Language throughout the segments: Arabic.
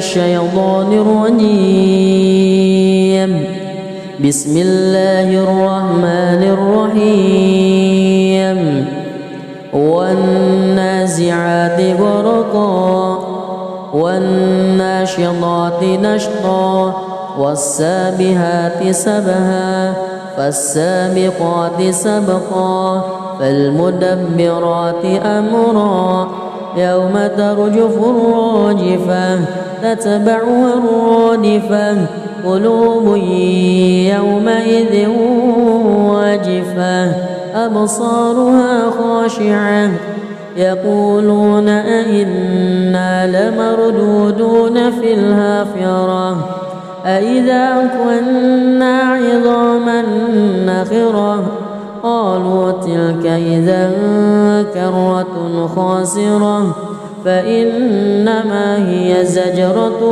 الشيطان الرجيم. بسم الله الرحمن الرحيم. والنازعات غرقا والناشطات نشطا والسابحات سبها فالسابقات سبقا فالمدبرات أمرا يوم ترجف الراجفة تتبعها الرادفة قلوب يومئذ واجفة أبصارها خاشعة يقولون أئنا لمردودون في الحافرة أئذا كنا عظاما نخرة قالوا تلك إذا كرة خاسرة فإنما هي زجرة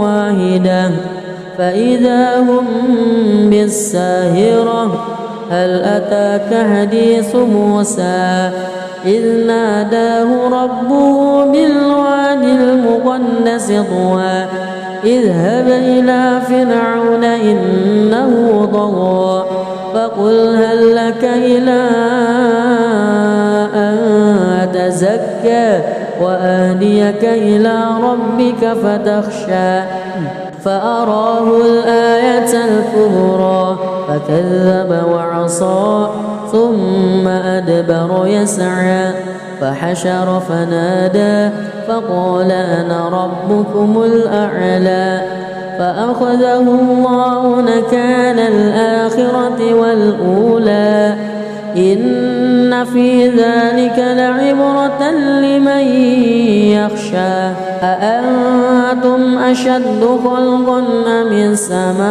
واحدة فإذا هم بالساهرة هل أتاك حديث موسى إذ ناداه ربه بالواد المقدس طوى اذهب إلى فرعون إنه طغى فقل هل لك إلى أن تزكى وأهديك إلى ربك فتخشى فأراه الآية الكبرى فكذب وعصى ثم أدبر يسعى فحشر فنادى فقال أنا ربكم الأعلى فأخذه الله نكال الآخرة والأولى إن في ذلك لعبرة لمن يخشى أأنتم أشد خلقا أم السماء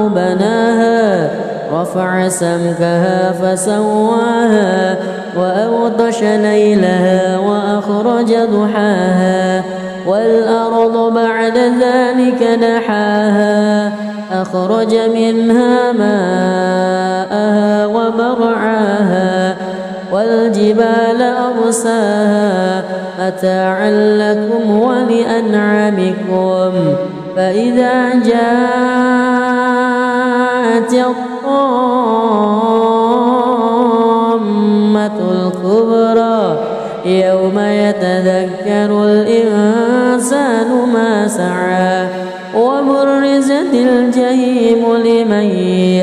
بناها رفع سمكها فسواها وأغطش ليلها وأخرج ضحاها والأرض بعد ذلك دحاها أخرج منها ماءها ومرعاها والجبال أرساها متاعا لكم ولأنعامكم فإذا جاءت الطامة الكبرى يوم يتذكر الإنسان ما سعى وبرزت الجحيم لمن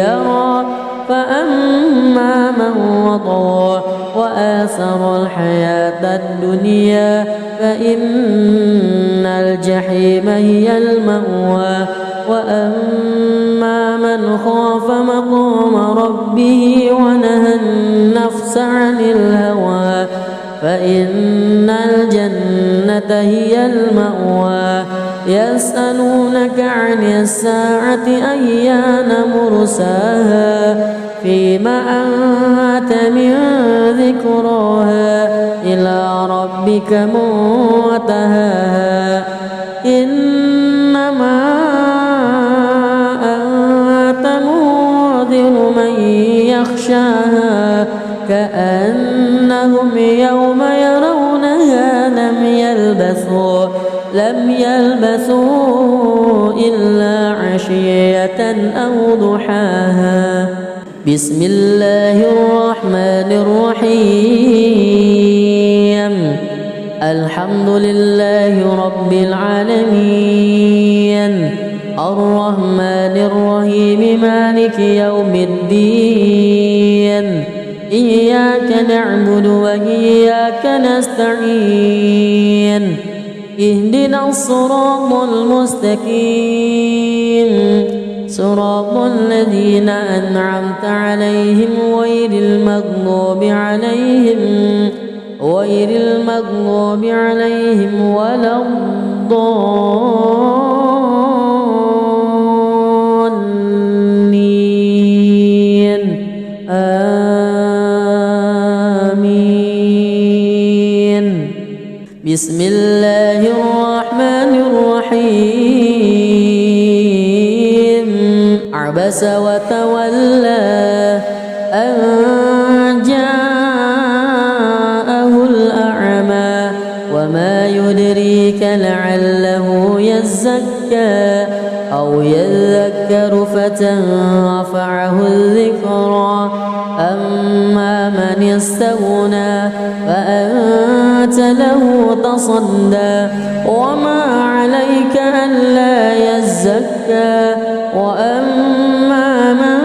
يرى فأما من وطغى وآثر الحياة الدنيا فإن الجحيم هي المأوى وأما من خاف مقام ربه ونهى النفس عن الهوى فإن الجنة هي المأوى يسألونك عن الساعة أيان مرساها فيما أنت من ذكراها إلى ربك منتهاها إنما أنت منذر من يخشاها كأنهم يوم يرونها لم يلبثوا إلا عشية أو ضحاها. بسم الله الرحمن الرحيم. الحمد لله رب العالمين الرحمن الرحيم مالك يوم الدين إياك نعبد وإياك نستعين اهدنا الصراط المستقيم صراط الذين أنعمت عليهم غير المغضوب عليهم ولا الضالين آمين. بسم الله الرحمن الرحيم. عبس وتولى أن جاءه الأعمى وما يدريك لعله يزكى أو يذكر فتنفعه الذكرى أما من استغنى فأنت له تصدى وما عليك ألا يزكى وأما من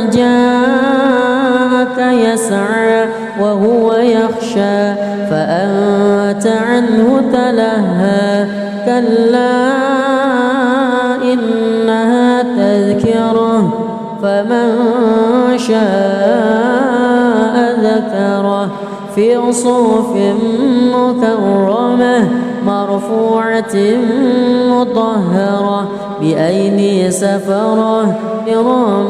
جاءك يسعى وهو يخشى فأنت عنه تلهى كلا إنها تذكرة فمن شاء ذكره في صحف مكرمة مرفوعة مطهرة بأيدي سفرة كرام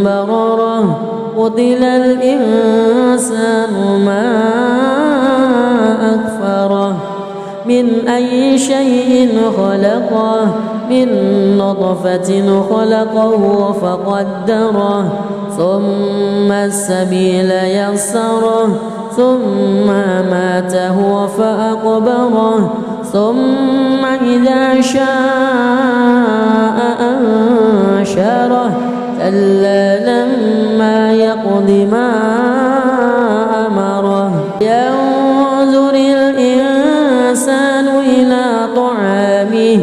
بررة قتل الإنسان ما أكفره من أي شيء خلقه من نطفة خلقه فقدره ثم السبيل يسره ثم أماته فأقبره ثم إذا شاء أنشره كلا لما يقض ما أمره ينظر الإنسان إلى طعامه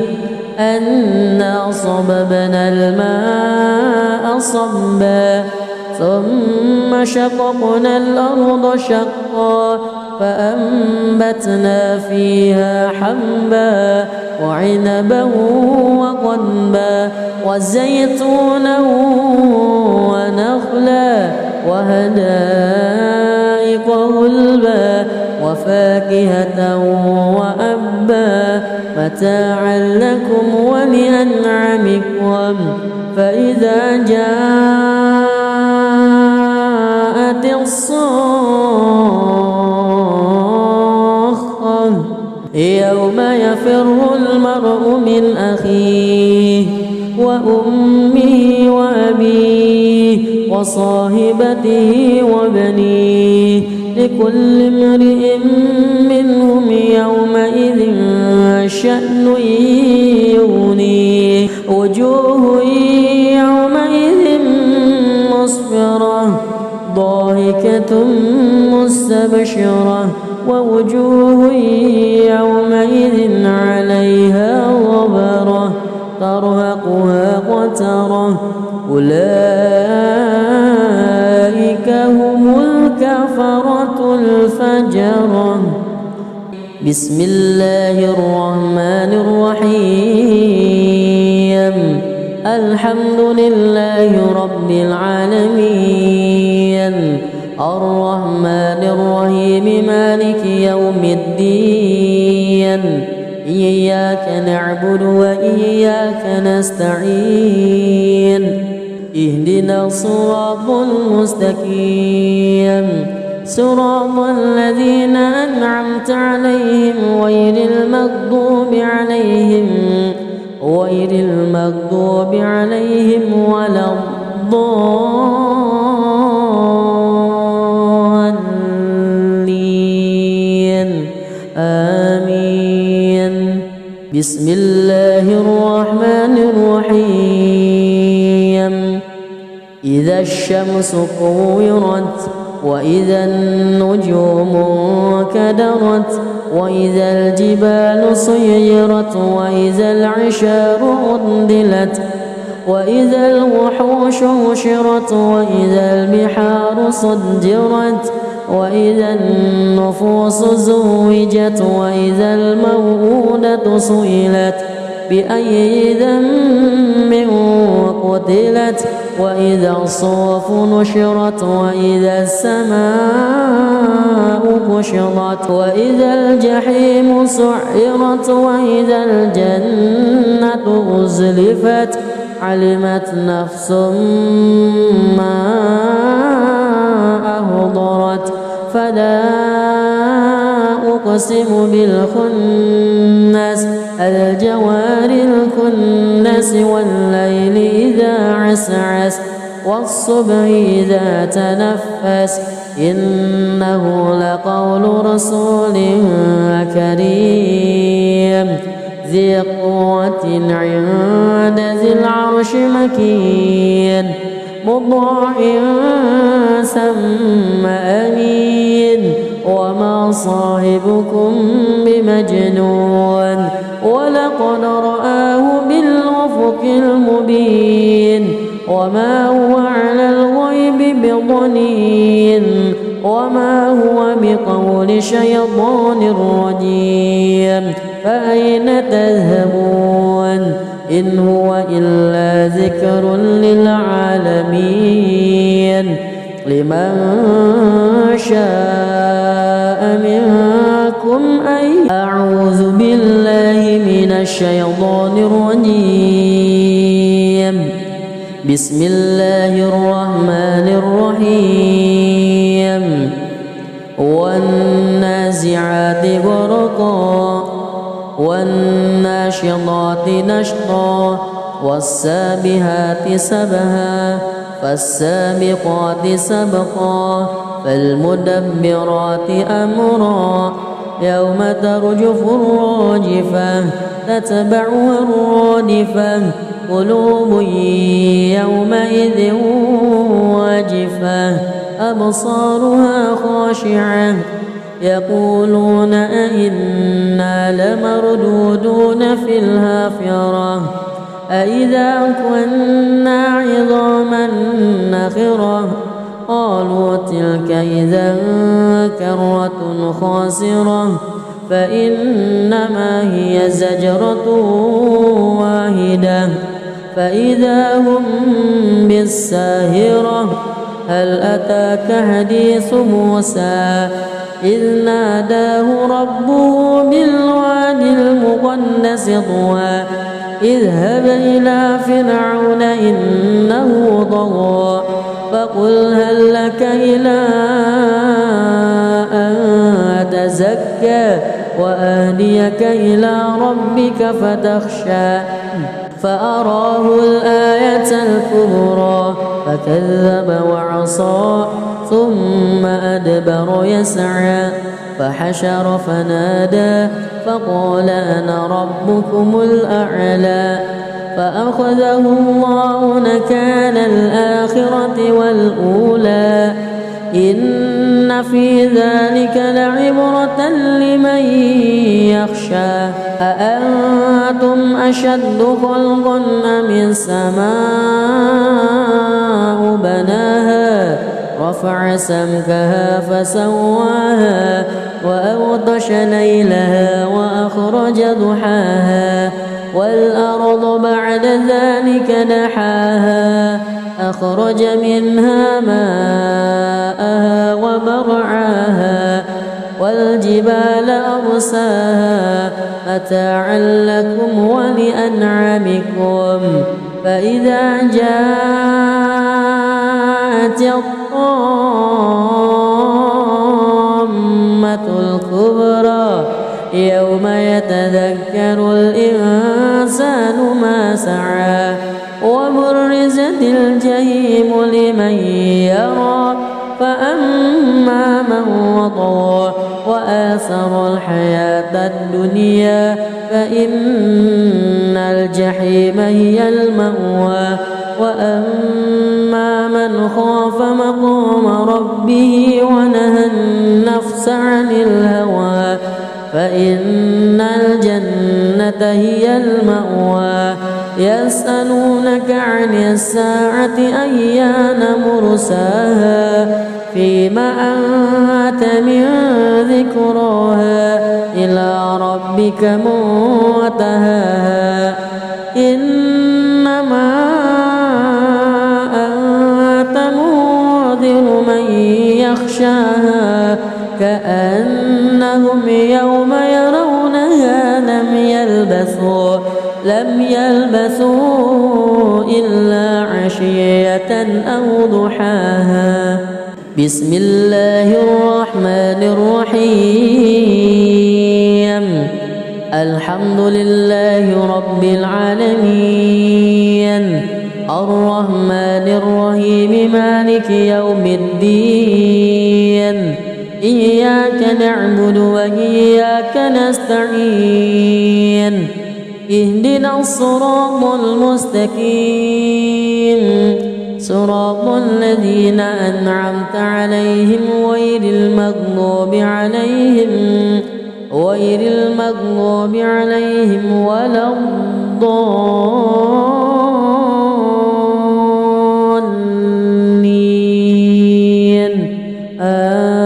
أنا صببنا الماء صبا ثم شققنا الأرض شقا فأنبتنا فيها حبا وعنبا وقضبا وزيتونا ونخلا وحدائق غلبا وفاكهة وأبا متاعا لكم ولأنعامكم فإذا جاءت الصاخة يوم يفر المرء من أخيه وأمه وأبيه وصاحبته وبنيه لكل امرئ منهم يومئذ شأن يغنيه وجوه يومئذ مسفرة ضاحكة مستبشرة ووجوه يومئذ عليها غبرة ترهقها قترة أولئك هم الكفرة الفجرة بسم الله الرحمن الرحيم الحمد لله رب العالمين الرحمن الرحيم مالك يوم الدين إياك نعبد وإياك نستعين اهدنا الصراط المستقيم صراط الذين أنعمت عليهم غير المغضوب عليهم ولا الضالين آمين بسم الله الرحمن الرحيم إذا الشمس كورت وإذا النجوم انكدرت وإذا الجبال سيرت وإذا العشار عطلت وإذا الوحوش حشرت وإذا البحار سجرت وإذا النفوس زوجت وإذا الموءودة سئلت بأي ذنب قتلت وإذا الصحف نشرت وإذا السماء كشطت وإذا الجحيم سعرت وإذا الجنة أزلفت علمت نفس ما أهضرت فلا أقسم بالخنس الجوار الكنس والليل إذا عسعس والصبح إذا تنفس إنه لقول رسول كريم ذي قوة عند ذي العرش مكين مطاع ثم أمين وما صاحبكم بمجنون ولقد رآه بالأفق المبين وما هو على الغيب بضنين وما هو بقول شيطان رجيم فأين تذهبون إن هو إلا ذكر للعالمين لمن شاء منكم أن أعوذ بالله من الشيطان الرجيم بسم الله الرحمن الرحيم والنازعات غرقا والناشطات نشطا والسابحات سبها فالسابقات سبقا فالمدبرات أمرا يوم ترجف الراجفة تتبعها الرادفة قلوب يومئذ واجفة أبصارها خاشعة يقولون أئنا لمردودون في الحافرة أئذا كنا عظاما نخرة قالوا تلك إذا كرة خاسرة فإنما هي زجرة واحدة فإذا هم بالساهرة هل أتاك حديث موسى إذ ناداه ربه بالواد المقدس طوى اذهب إلى فرعون إنه طغى فقل هل لك إلى أن تزكى وأهديك إلى ربك فتخشى فأراه الآية الكبرى فكذب وعصى ثم أدبر يسعى فحشر فنادى فقال أنا ربكم الأعلى فأخذه الله نكال الآخرة والأولى إن في ذلك لعبرة لمن يخشى أأنتم أشد خلقا أم السماء بناها رفع سمكها فسواها وأغطش ليلها وأخرج ضحاها والأرض بعد ذلك دحاها أخرج منها ماءها ومرعاها والجبال أرساها متاعا لكم ولأنعامكم فإذا جاءت الطامة الكبرى يوم يتذكر الإنسان ما سعى وبرزت الجحيم لمن يرى فأما من وطغى وآثر الحياة الدنيا فإن الجحيم هي المأوى وأما من خاف مقام ربه ونهى النفس عن الهوى فإن الجنة هي المأوى يسألونك عن الساعة أيان مرساها فيما أنت من ذكراها إلى ربك منتهاها إنما أنت منذر من يخشاها كأنهم يوم يرونها لم يلبثوا إلا عشية أو ضحاها بسم الله الرحمن الرحيم الحمد لله رب العالمين الرحمن الرحيم مالك يوم الدين إياك نعبد وإياك نستعين اهدنا الصراط المستقيم صراط الذين أنعمت عليهم غير المغضوب عليهم ولا الضالين آمين.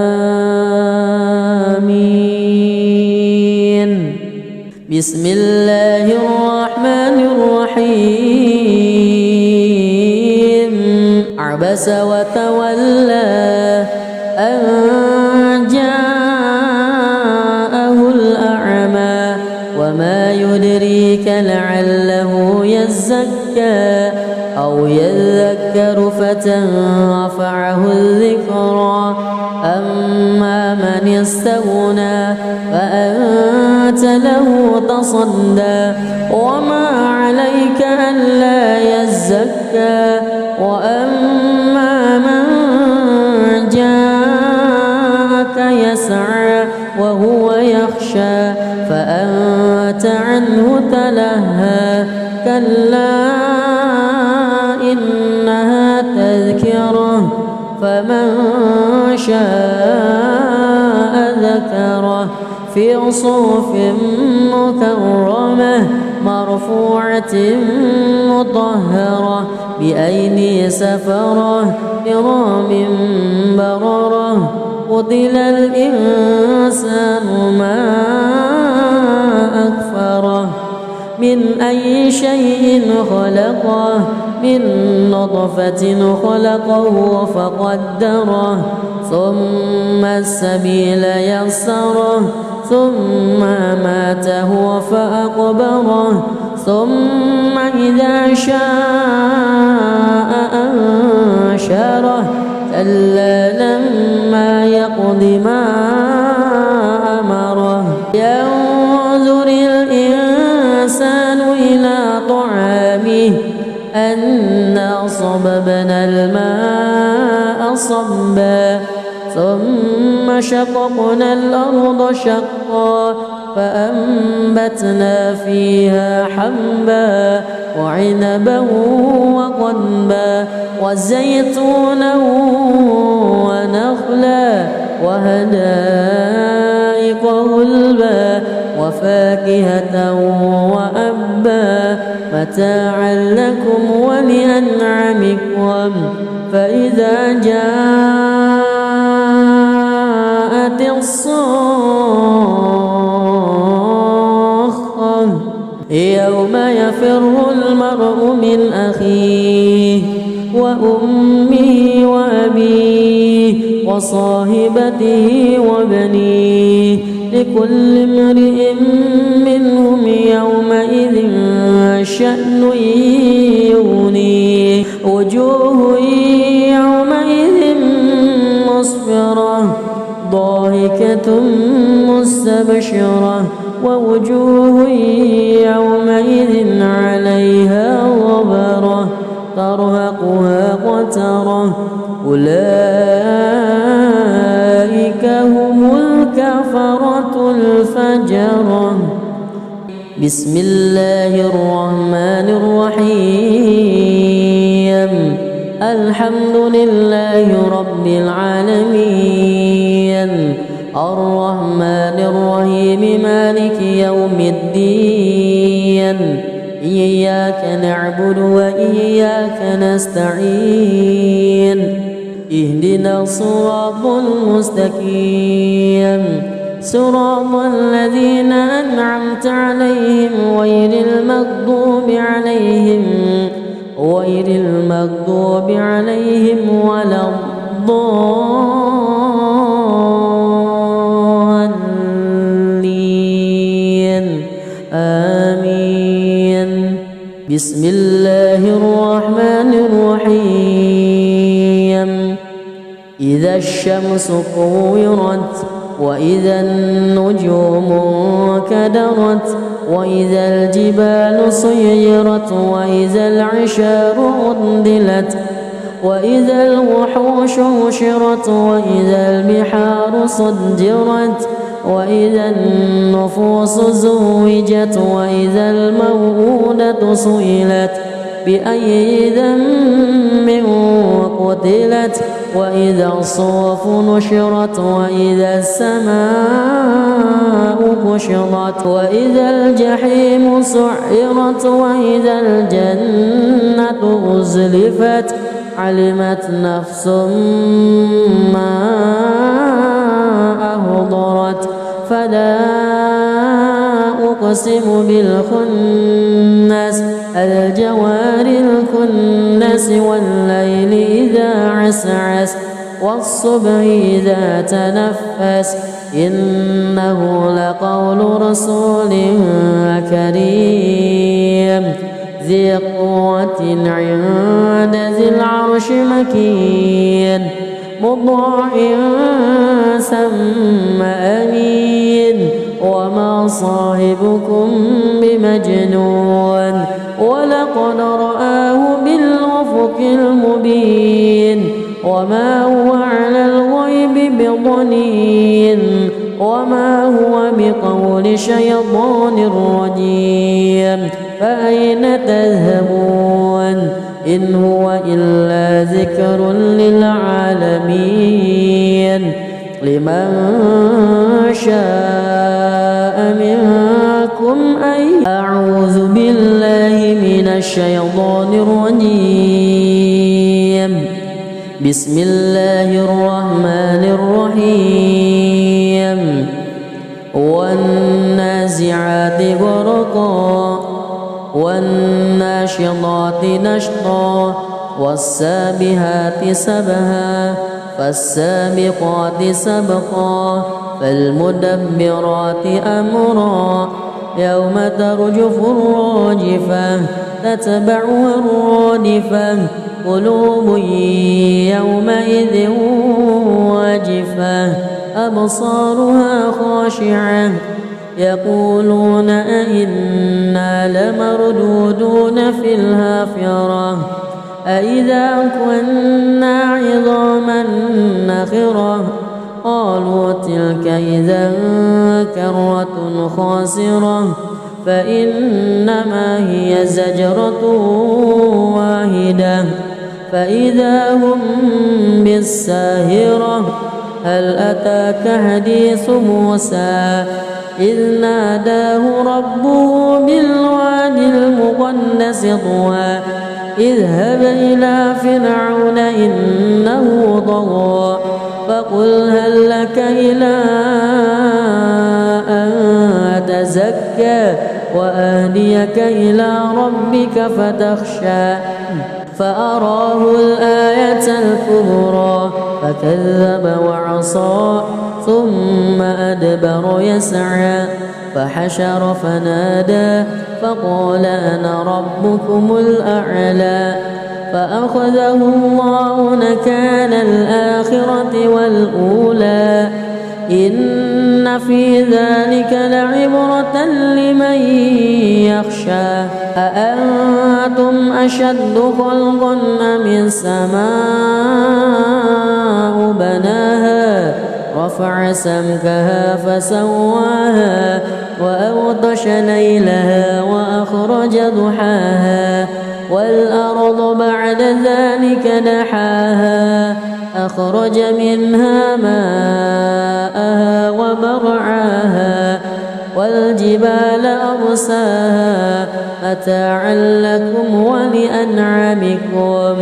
بسم الله الرحمن الرحيم عبس وتولى أن جاءه الأعمى وما يدريك لعله يزكى أو يذكر فتنفعه الذكرى أما من استغنى فأنت له تصدى وما عليك ألا يزكى وأما من جاءك يسعى وهو يخشى فأنت عنه تلهى كلا إنها تذكرة فمن شاء ذكره في صحف مكرمة مرفوعة مطهرة بأيدي سفرة كرام بررة قتل الإنسان ما أكفره من أي شيء خلقه من نطفة خلقه فقدره ثم السبيل يسره ثم ماته فأقبره ثم إذا شاء أنشره كلا لما يقض ما أمره ينظر الإنسان إلى طعامه أنا صببنا الماء صبا ثم شققنا الأرض شقا فأنبتنا فيها حبا وعنبا وقضبا وزيتونا ونخلا وحدائق غلبا وفاكهة وأبا متاعا لكم ولأنعامكم فإذا جاءت الصاخة يوم يفر المرء من أخيه وأمه وأبيه وصاحبته وبنيه لكل امرئ منهم يومئذ شأن يغنيه وجوه يومئذ مسفرة ضاحكة مستبشرة ووجوه يومئذ عليها غبرة ترهقها قترة أولئك هم الكفرة الفجرة. بسم الله الرحمن الرحيم الحمد لله رب العالمين الرحمن الرحيم مالك يوم الدين إياك نعبد وإياك نستعين اهدنا الصراط المستقيم صراط الذين أنعمت عليهم غير المغضوب عليهم ولا الضالين آمين. بسم الله الرحمن الرحيم إذا الشمس كورت وإذا النجوم كدرت وإذا الجبال سيرت وإذا العشار عطلت وإذا الوحوش حشرت وإذا البحار سجرت وإذا النفوس زوجت وإذا الموءودة سئلت بأي ذنب قتلت وإذا الصحف نشرت وإذا السماء كشطت وإذا الجحيم سعرت وإذا الجنة أزلفت علمت نفس ما أهضرت فلا أقسم بالخنس الجوار الكنس والليل إذا عسعس والصبح إذا تنفس إنه لقول رسول كريم ذي قوة عند ذي العرش مكين مطاع ثم أمين وما صاحبكم بمجنون ولقد رآه بالأفق المبين وما هو على الغيب بضنين وما هو بقول شيطان رجيم فأين تذهبون إن هو إلا ذكر للعالمين لمن شاء منكم أن أعوذ بالله من الشيطان الرجيم بسم الله الرحمن الرحيم والنازعات غرقا والناشطات نشطا والسابحات سبها فالسابقات سبقا فالمدبرات أمرا يوم ترجف الراجفة تتبعها الرادفة قلوب يومئذ واجفة أبصارها خاشعة يقولون أئنا لمردودون في الحافرة أئذا كنا عظاما نخرة قالوا تلك إذا كرة خاسرة فإنما هي زجرة واحدة فإذا هم بالساهرة هل أتاك حديث موسى إذ ناداه ربه بالواد المقدس طوى اذهب إلى فرعون إنه طغى فقل هل لك إلى أن تزكى وأهديك إلى ربك فتخشى فأراه الآية الكبرى فكذب وعصى ثم أدبر يسعى فحشر فنادى فقال أنا ربكم الأعلى فأخذه الله نكال الآخرة والأولى إن في ذلك لعبرة لمن يخشى أأنتم أشد خلقا أم السماء بناها رفع سمكها فسواها وأغطش ليلها وأخرج ضحاها والأرض بعد ذلك دحاها أخرج منها ماءها ومرعاها والجبال أرساها متاعا لكم ولأنعامكم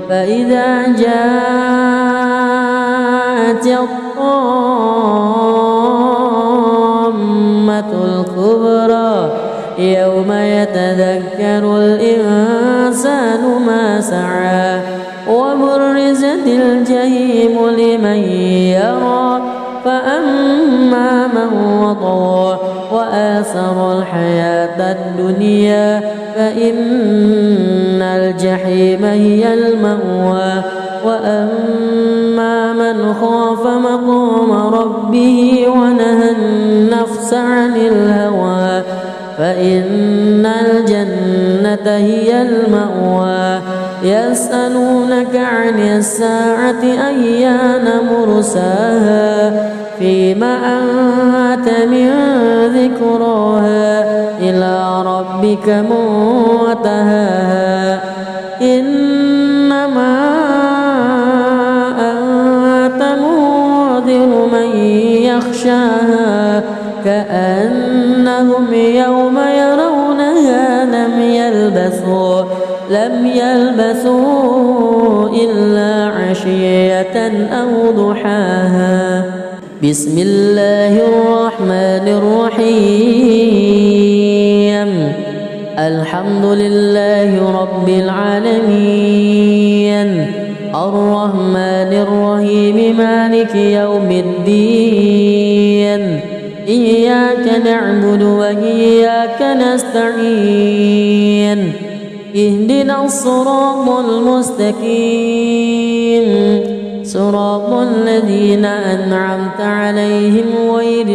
فإذا جاءت الطامة الكبرى يوم يتذكر الإنسان ما سعى وبرزت الجحيم لمن يرى فأما من وطغى وآثر الحياة الدنيا فإن الجحيم هي المأوى وأما من خاف مقام ربه ونهى النفس عن الهوى فإن الجنة هي المأوى يسألونك عن الساعة أيان مرساها فيما أنت من ذكراها إلى ربك منتهاها إنما أنت منذر من يخشاها كأنهم يوم يرونها لم يلبثوا إلا عشية أو ضحاها. بسم الله الرحمن الرحيم الحمد لله رب العالمين الرحمن الرحيم مالك يوم الدين إياك نعبد وإياك نستعين اهدنا الصراط المستقيم صراط الذين أنعمت عليهم غير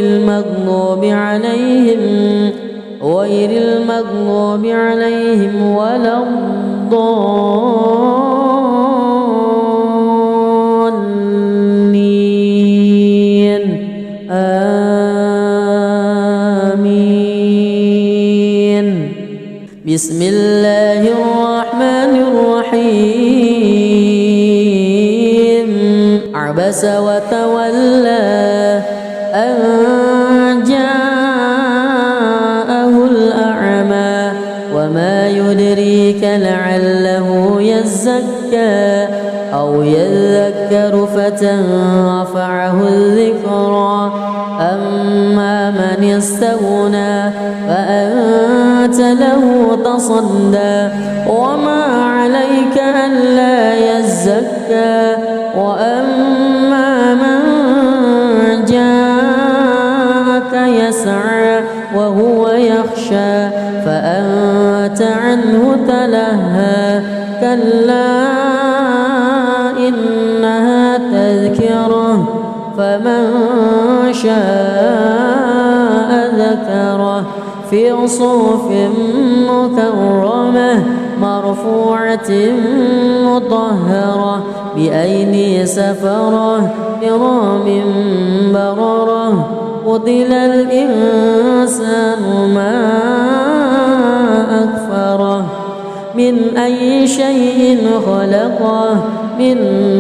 المغضوب عليهم ولا الضالين آمين. بسم الله الرحمن الرحيم عبس وتولى أن جاءه الأعمى وما يدريك لعله يزكى أو يذكر فتنفعه الذكرى أما من استغنى فأنت له تصدى وما عليك ألا يزكى وأما من جاءك يسعى وهو يخشى فأنت عنه تلهى كلا إنها تذكرة فمن شاء ذكره في صحف مكرمة مرفوعة مطهرة بأيدي سفرة كرام بررة قتل الإنسان ما أكفره من أي شيء خلقه من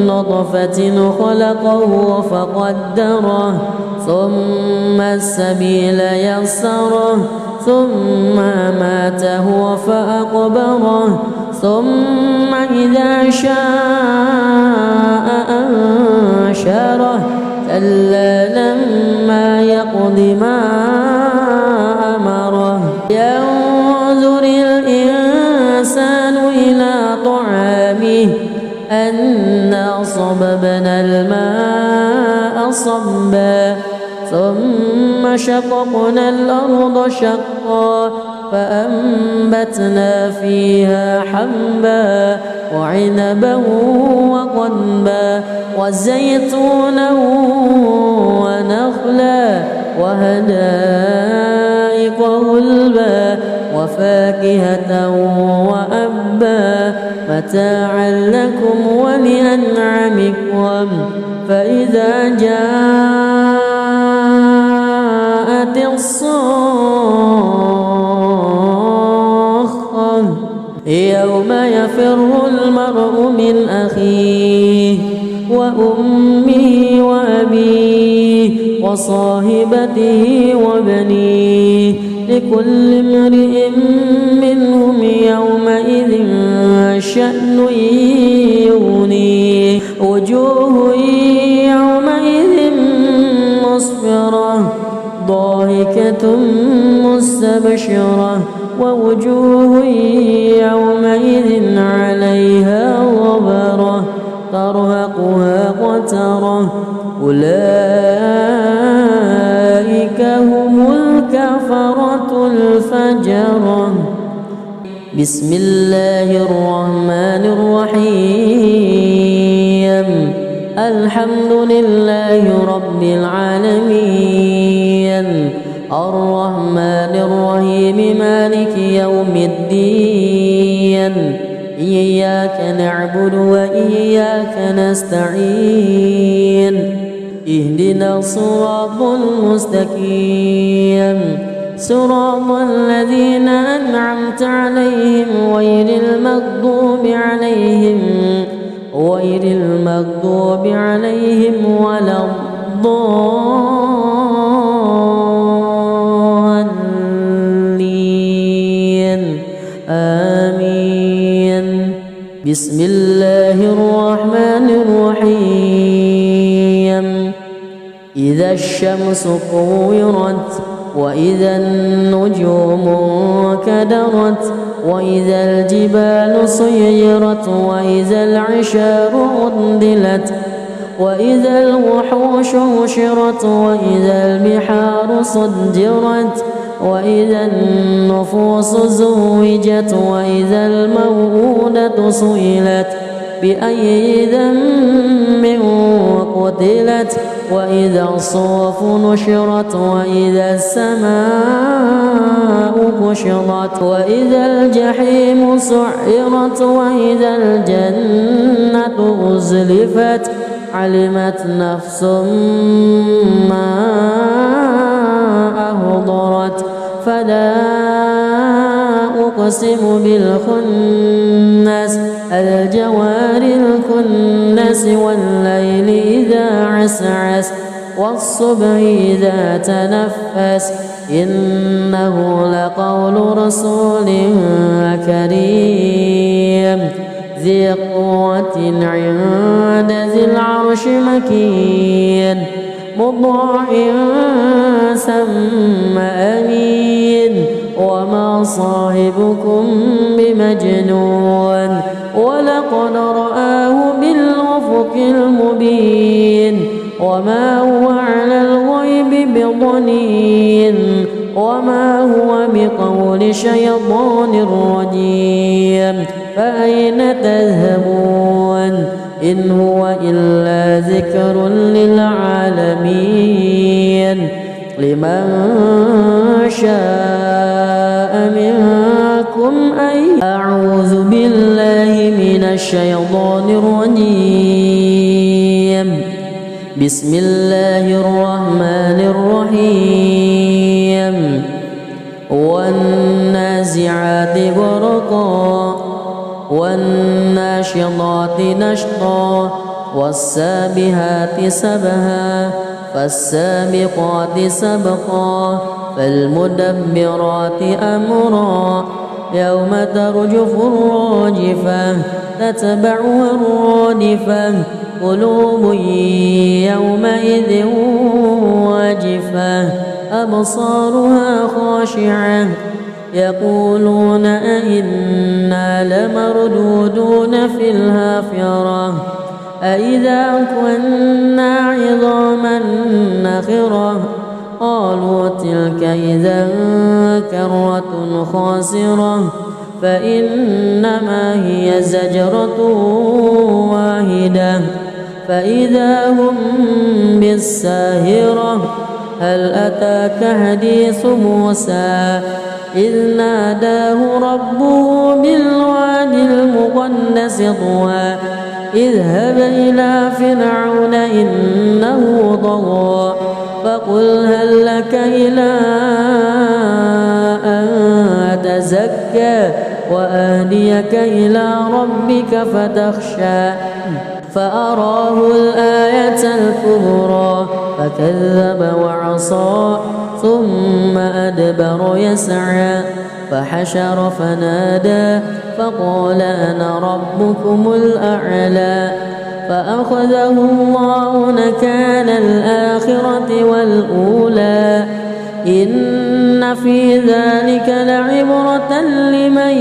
نطفة خلقه فقدره ثم السبيل يسره ثم ماته فأقبره ثم إذا شاء أنشره كلا لما يقض ما أمره ينظر الإنسان إلى طعامه أنا صببنا الماء صبا ثم شققنا الأرض شقا فأنبتنا فيها حبا وعنبا وقضبا وزيتونا ونخلا وحدائق غلبا وفاكهة وأبا متاعا لكم ولأنعامكم فإذا جاءت الصاخة يوم يفر المرء من أخيه وأمه وأبيه وصاحبته وبنيه لكل امرئ منهم يومئذ شأن يغنيه وجوه يومئذ مسفرة ضاحكة مستبشرة ووجوه يومئذ عليها غبرة ترهقها قترة أولئك هم الكفرة الفجرة. بسم الله الرحمن الرحيم الحمد لله رب العالمين الرحمن الرحيم مالك يوم الدين إياك نعبد وإياك نستعين اهدنا الصراط المستقيم صراط الذين أنعمت عليهم غير المغضوب عليهم ولا الضالين آمين. بسم الله الرحمن الرحيم إذا الشمس كورت وإذا النجوم انكدرت وإذا الجبال سيرت وإذا العشار عطلت وإذا الوحوش حشرت وإذا البحار سجرت وإذا النفوس زوجت وإذا الموءودة سئلت بأي ذنب قتلت وإذا الصحف نشرت وإذا السماء كشطت وإذا الجحيم سعرت وإذا الجنة أزلفت علمت نفس ما أحضرت فلا أقسم بالخنس الجوار الكنس والليل إذا عسعس والصبح إذا تنفس إنه لقول رسول كريم ذي قوة عند ذي العرش مكين مطاع ثم أمين وما صاحبكم بمجنون ولقد رآه بالأفق المبين وما هو على الغيب بضنين وما هو بقول شيطان رجيم فأين تذهبون إن هو إلا ذكر للعالمين لمن شاء منكم أن أعوذ بالله من الشيطان الرجيم بسم الله الرحمن الرحيم والنازعات غرقا والناشطات نشطا والسابحات سبها فالسابقات سبقا فالمدبرات أمرا يوم ترجف الراجفة تتبعها الرادفة قلوب يومئذ واجفة أبصارها خاشعة يقولون أئنا لمردودون في الحافرة أئذا كنا عظاما نخرة قالوا تلك إذا كرة خاسرة فإنما هي زجرة واحدة فإذا هم بالساهرة هل أتاك حديث موسى إذ ناداه ربه بالوادي المقدس طوى اذهب إلى فرعون إنه طغى فقل هل لك إلى أن تزكى وأهديك إلى ربك فتخشى فأراه الآية الكبرى فكذب وعصى ثم أدبر يسعى فحشر فنادى فقال أنا ربكم الأعلى فأخذه الله نكال الآخرة والأولى إن في ذلك لعبرة لمن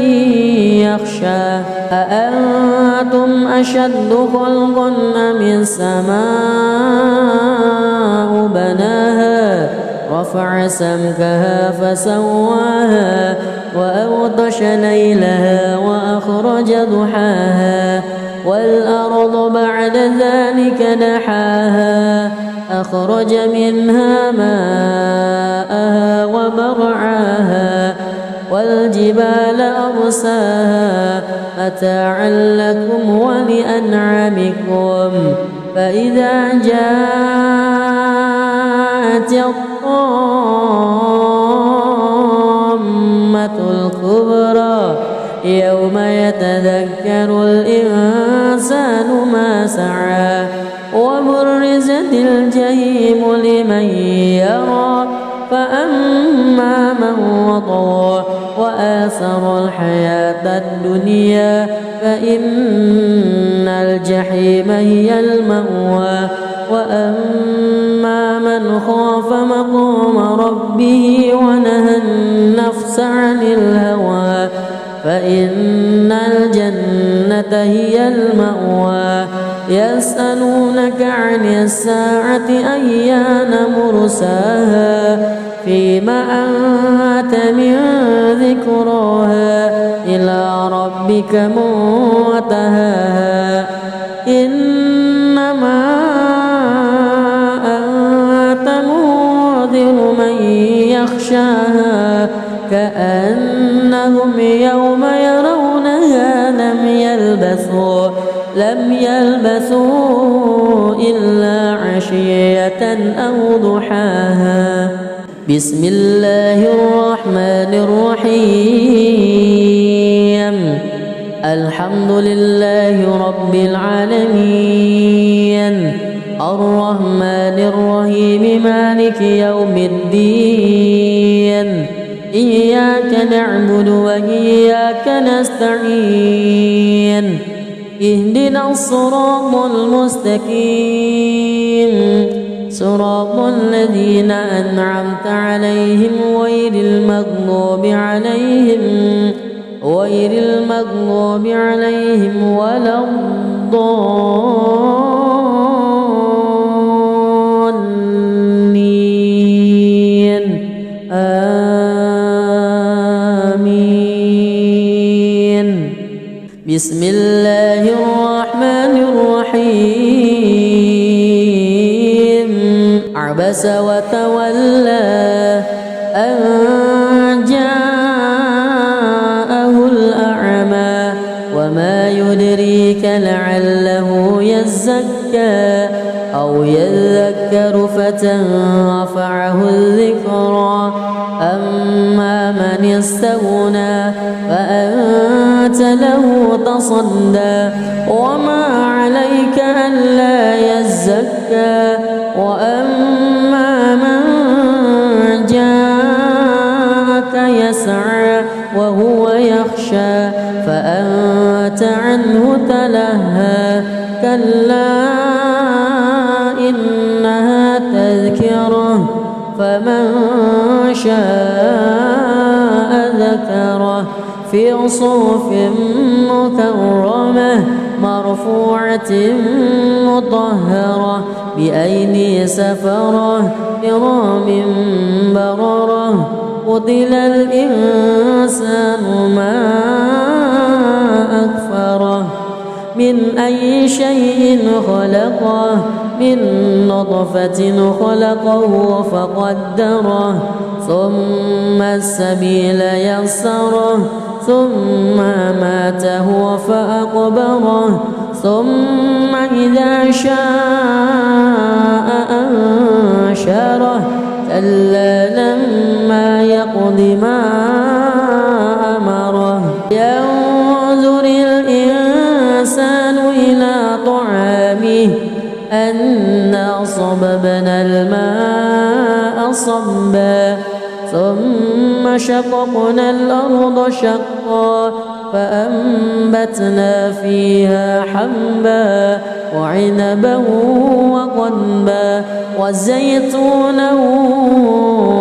يخشى أأنتم أشد خلقا أم السماء بناها رفع سمكها فسواها وأغطش ليلها وأخرج ضحاها والأرض بعد ذلك دحاها أخرج منها ماءها ومرعاها والجبال أرساها متاعا لكم ولأنعامكم فإذا جاءت الطامة الكبرى يوم يتذكر الإنسان ما سعى وبرزت الجحيم لمن يرى فأما من وطغى وآثر الحياة الدنيا فإن الجحيم هي المأوى وأما من خاف مقام ربه ونهى النفس عن الهوى فإن الجنة هي المأوى يسألونك عن الساعة أيان مرساها فيما أنت من ذكراها إلى ربك منتهاها إنما أنت منذر من يخشاها كأنهم يوم يرونها لم يلبثوا إلا عشية أو ضحاها بسم الله الرحمن الرحيم الحمد لله رب العالمين الرحمن الرحيم مالك يوم الدين إياك نعبد وإياك نستعين اهدنا الصراط المستقيم صراط الذين أنعمت عليهم غير المغضوب عليهم ولا الضالين آمين بسم الله الرحمن الرحيم عبس وتولى أن جاءه الأعمى وما يدريك لعله يزكى أو يذكر فتنفعه الذكرى أما من استغنى فأنت له تصدى وما عليك ألا يزكى وأما من جاءك يسعى وهو يخشى فأنت عنه تلهى كلا إنها تذكرة فمن شاء ذكره في صحف مكرمة مرفوعة مطهرة بأيدي سفرة كرام بررة قتل الإنسان ما أكفره من أي شيء خلقه من نطفة خلقه فقدره ثم السبيل يسره ثم ماته فأقبره ثم إذا شاء أنشره كلا لما يقض ما أمره ينظر الإنسان إلى طعامه أنا صببنا الماء صبا ثم شققنا الأرض شقا فأنبتنا فيها حبا وعنبا وقضبا وزيتونا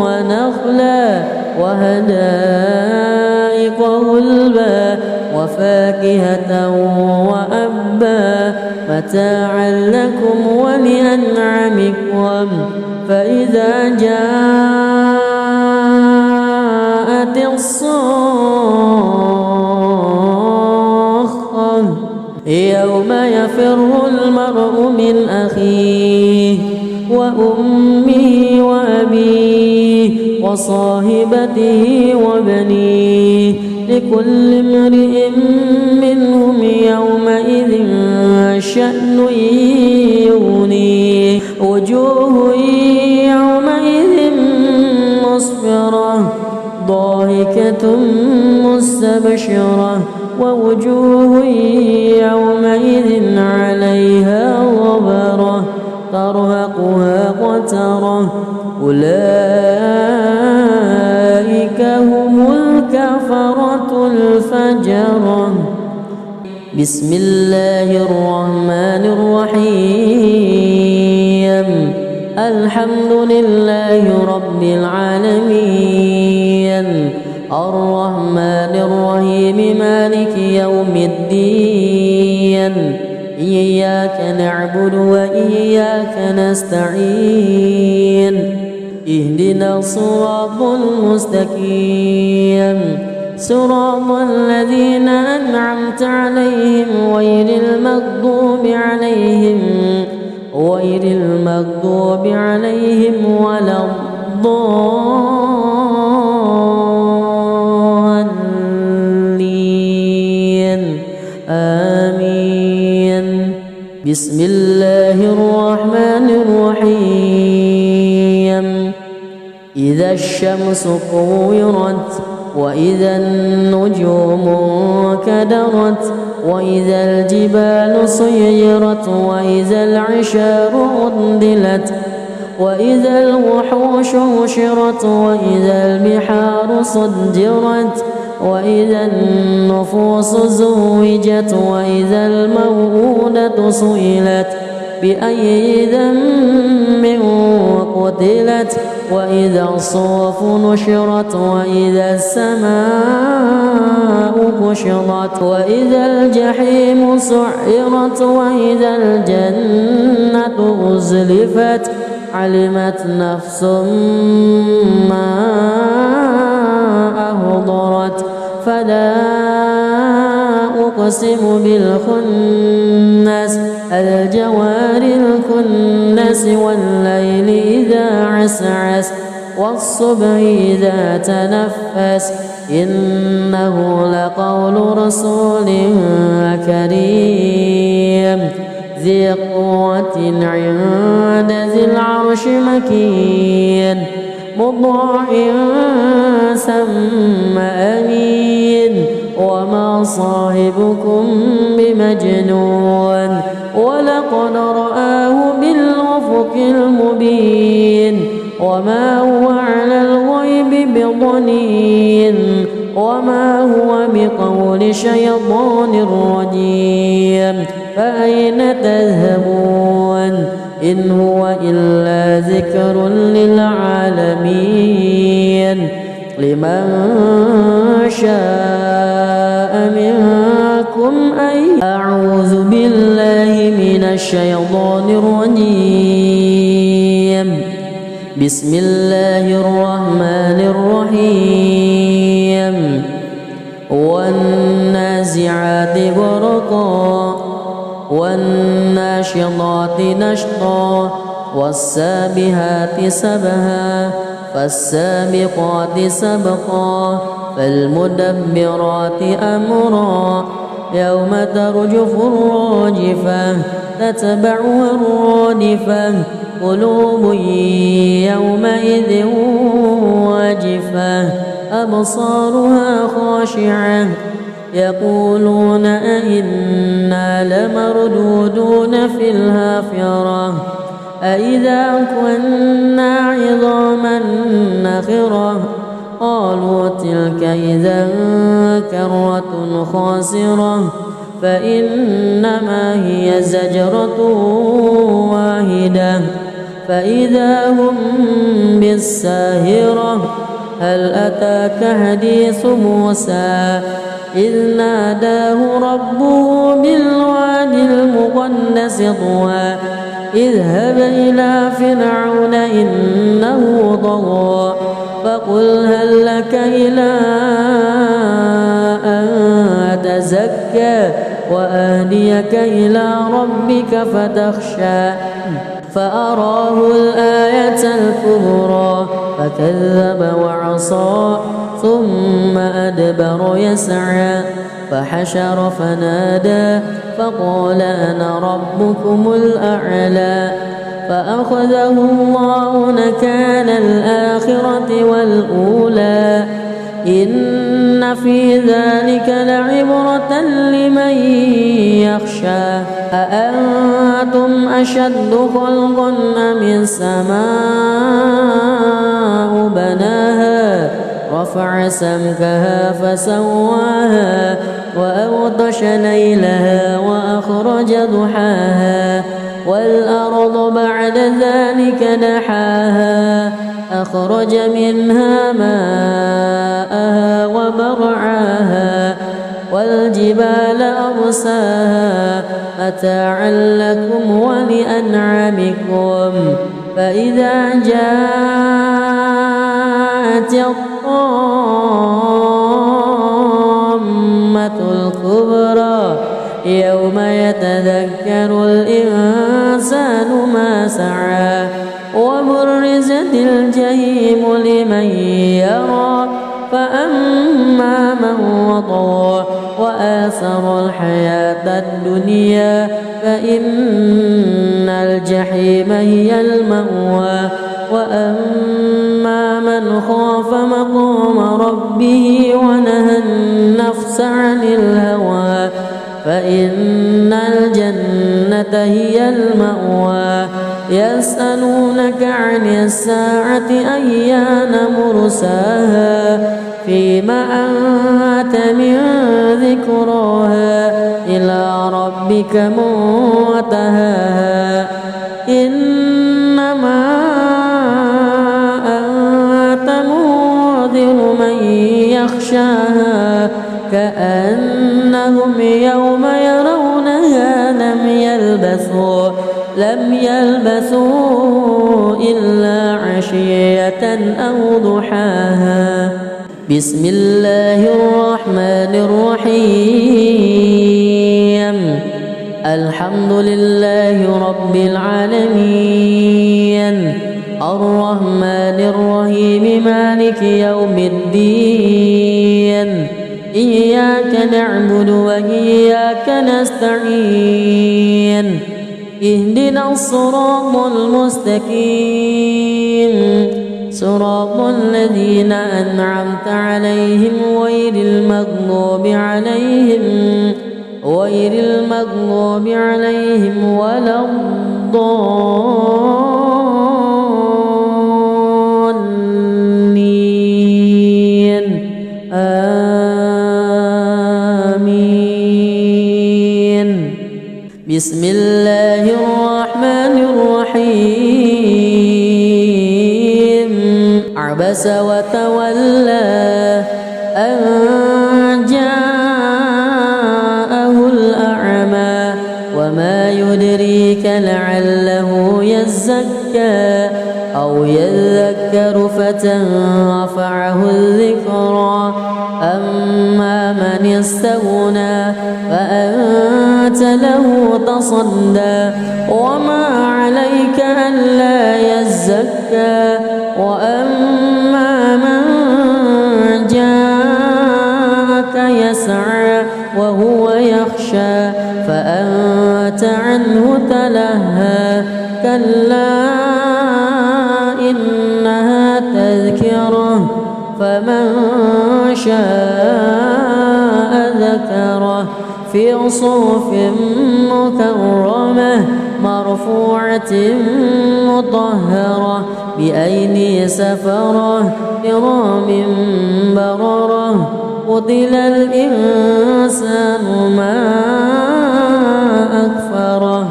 ونخلا وحدائق غلبا وفاكهة وأبا متاعا لكم ولأنعامكم فإذا جاءت الصاخة يوم يفر المرء من أخيه وأمه وأبيه وصاحبته وبنيه لكل امرئ منهم يومئذ شأن يغنيه وجوه يومئذ مسفرة ضاحكة مستبشرة ووجوه يومئذ عليها غبرة ترهقها قترة أولئك هم الكفرة الفجرة. بسم الله الرحمن الرحيم الحمد لله رب العالمين الرحمن الرحيم مالك يوم الدين إياك نعبد وإياك نستعين اهدنا الصراط المستقيم صراط الذين أنعمت عليهم غير المغضوب عليهم ولا الضالين آمين. بسم الله الرحمن الرحيم إذا الشمس كورت وإذا النجوم انكدرت وإذا الجبال سيرت وإذا العشار عطلت وإذا الوحوش حشرت وإذا البحار سجرت وإذا النفوس زوجت وإذا الموءودة سئلت بأي ذنب قتلت وإذا الصحف نشرت وإذا السماء كشطت وإذا الجحيم سعرت وإذا الجنة أزلفت علمت نفس ما أهضرت فلا أقسم بالخنس الجوار الكنس والليل إذا عسعس والصبح إذا تنفس إنه لقول رسول كريم ذي قوة عند ذي العرش مكين مطاع ثم أمين وما صاحبكم بمجنون ولقد رآه بالأفق المبين وما هو على الغيب بضنين وما هو بقول شيطان رجيم فأين تذهبون إن هو إلا ذكر للعالمين لمن شاء منكم أن أعوذ بالله من الشيطان الرجيم بسم الله الرحمن الرحيم والنازعات غرقا والناشطات نشطا والسابحات سبها فالسابقات سبقا فالمدبرات أمرا يوم ترجف الراجفة تتبعها الرادفة قلوب يومئذ واجفة أبصارها خاشعة يقولون أئنا لمردودون في الحافرة أئذا كنا عظاما نخرة قالوا تلك إذا كرة خاسرة فإنما هي زجرة واحدة فإذا هم بالساهرة هل أتاك حديث موسى إذ ناداه ربه بالوادي المقدس طوى اذهب إلى فرعون إنه طغى فقل هل لك إلى أن تزكى وأهديك إلى ربك فتخشى فأراه الآية الكبرى فكذب وعصى ثم أدبر يسعى فحشر فنادى فقال أنا ربكم الأعلى فأخذه الله نكال الآخرة والأولى إن في ذلك لعبرة لمن يخشى أأنتم أشد خلقا أم السماء بناها رفع سمكها فسواها وأغطش ليلها وأخرج ضحاها والأرض بعد ذلك دحاها أخرج منها ماءها ومرعاها والجبال أرساها متاعا لكم ولأنعامكم فإذا جاءت الطامة الكبرى يوم يتذكر الإنسان ما سعى وبرزت الجحيم لمن يرى فأما من وطغى وآثر الحياة الدنيا فإن الجحيم هي المأوى وأما من خاف مقام ربه ونهى النفس عن الهوى فإن الجنة هي المأوى يسألونك عن الساعة أيان مرساها فيما أنت من ذكراها إلى ربك منتهاها إنما أنت منذر من يخشاها كأنهم يوم يرونها لم يلبثوا إلا عشية أو ضحاها بسم الله الرحمن الرحيم الحمد لله رب العالمين الرحمن الرحيم مالك يوم الدين إياك نعبد وإياك نستعين اهدنا الصراط المستقيم صراط الذين أنعمت عليهم غير المغضوب عليهم ولا الضالين آمين بسم الله الرحمن الرحيم عبس وتولى أن جاءه الأعمى وما يدريك لعله يزكى أو يذكر فتنفعه الذكرى أما من استغنى فأنت له تصدى وما عليك ألا يزكى وأما من جاءك يسعى وهو يخشى فأنت عنه تلهى كلا إنها تذكرة فمن شاء ذكره في صحف مكرمة مرفوعة مطهرة بأيدي سفرة كرام بررة قتل الإنسان ما أكفره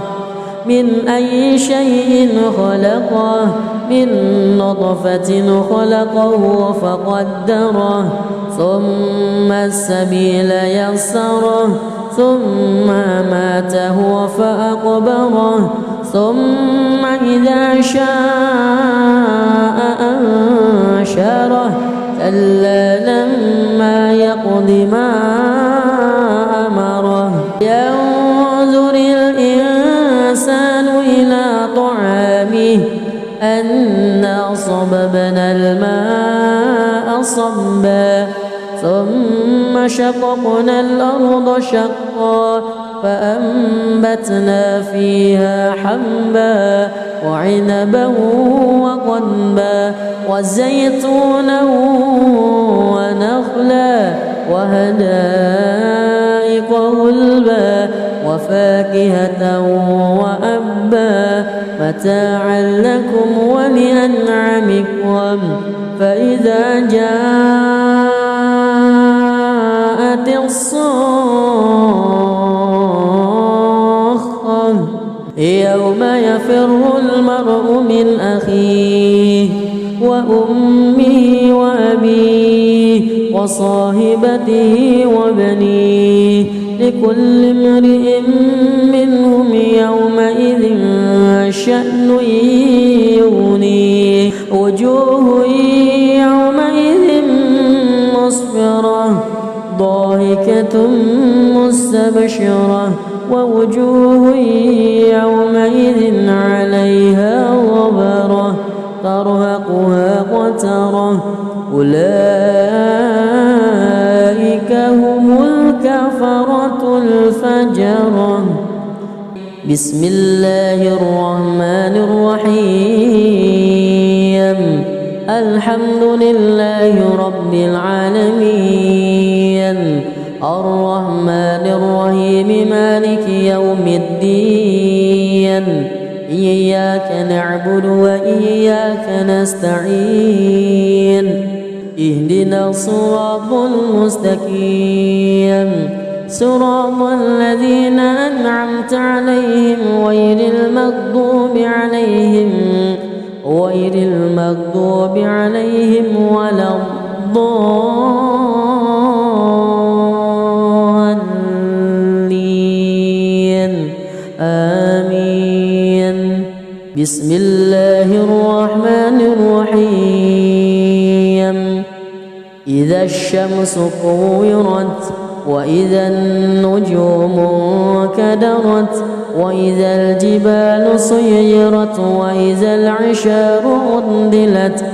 من أي شيء خلقه من نطفة خلقه فقدره ثم السبيل يسره ثم ماته فأقبره ثم إذا شاء أنشره كلا لما يقض ما أمره ينظر الإنسان إلى طعامه صبا ثم شققنا الأرض شقا فأنبتنا فيها حبا وعنبا وقضبا وزيتونا ونخلا وحدائق غلبا وفاكهة وأبا متاعا لكم ولأنعامكم فإذا جاءت الصاخة يوم يفر المرء من أخيه وأمه وأبيه وصاحبته وبنيه لكل امرئ منهم يومئذ شأن يغنيه وجوه يومئذ مسفرة ضاحكة مستبشرة ووجوه يومئذ عليها غبرة ترهقها قترة أولئك هم الكفرة الفجرة. بسم الله الرحمن الرحيم الحمد لله رب العالمين الرحمن الرحيم مالك يوم الدين إياك نعبد وإياك نستعين اهدنا الصراط المستقيم صراط الذين أنعمت عليهم غير المغضوب عليهم ولا الضالين آمين. بسم الله الرحمن الرحيم إذا الشمس كورت وإذا النجوم انكدرت وإذا الجبال سيرت وإذا العشار عطلت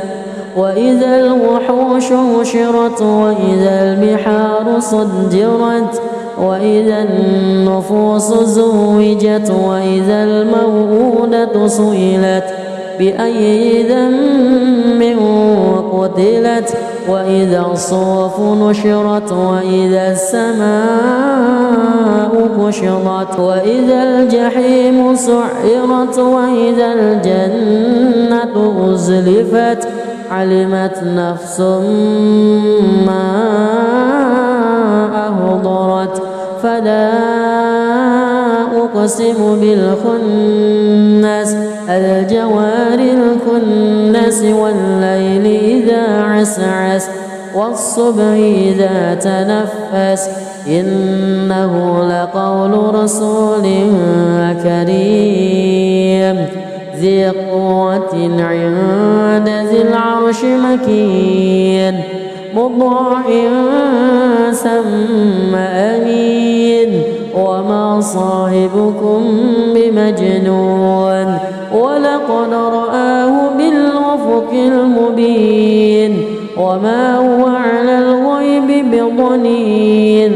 وإذا الوحوش حشرت وإذا البحار سجرت وإذا النفوس زوجت وإذا الموءودة سئلت بأي ذنب قتلت وإذا الصحف نشرت وإذا السماء كشطت وإذا الجحيم سعرت وإذا الجنة أزلفت علمت نفس ما أهضرت فلا أقسم بالخنس الجوار الكنس والليل إذا عسعس والصبح إذا تنفس إنه لقول رسول كريم ذي قوة عند ذي العرش مكين مطاع ثم أمين وما صاحبكم بمجنون ولقد رآه بالأفق المبين وما هو على الغيب بضنين